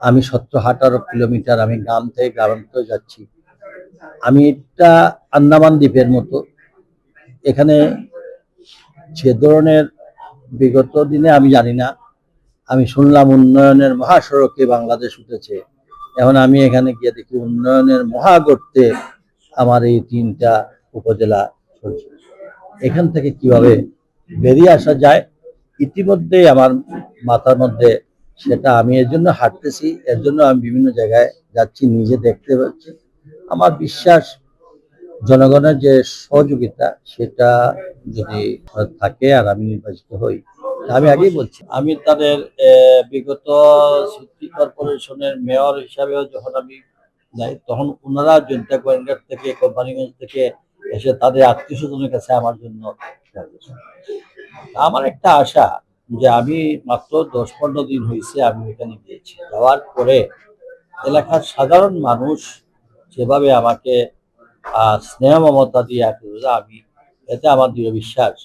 আমি 17-18 কিলোমিটার আমি গ্রাম থেকে গ্রামান্তরে যাচ্ছি। আমি এটা আন্দামান দ্বীপের মতো। এখানে যে ধরনের বিগত দিনে আমি জানি না, আমি শুনলাম উন্নয়নের মহাসড়কে বাংলাদেশ উঠেছে। এখন আমি এখানে গিয়ে দেখি উন্নয়নের মহাগর্তে আমার এই 3টা উপজেলা চলছে। এখান থেকে কিভাবে বেরিয়ে আসা যায় ইতিমধ্যেই আমার মাথার মধ্যে সেটা আমি এর জন্য হাঁটতেছি, এর জন্য আমি বিভিন্ন জায়গায় যাচ্ছি, নিজে দেখতে পাচ্ছি। আমার বিশ্বাস জনগণের যে সহযোগিতা সেটা যদি থাকে আর আমি নির্বাচিত হই, আমি আগেই বলছি আমি তাদের বিগত সিটি কর্পোরেশনের মেয়র হিসাবেও যখন আমি যাই তখন ওনারা জনতা গোয়েন্দার থেকে কোম্পানিগঞ্জ থেকে এসে তাদের আত্মীয় স্বজনের কাছে আমার জন্য আমার একটা আশা যে আমি মাত্র 10-15 দিন হয়েছে আমি এখানে গিয়েছি, যাওয়ার পরে এলাকার সাধারণ মানুষ যেভাবে আমাকে স্নেহ মমতা দিয়ে আমি এতে আমার দৃঢ় বিশ্বাস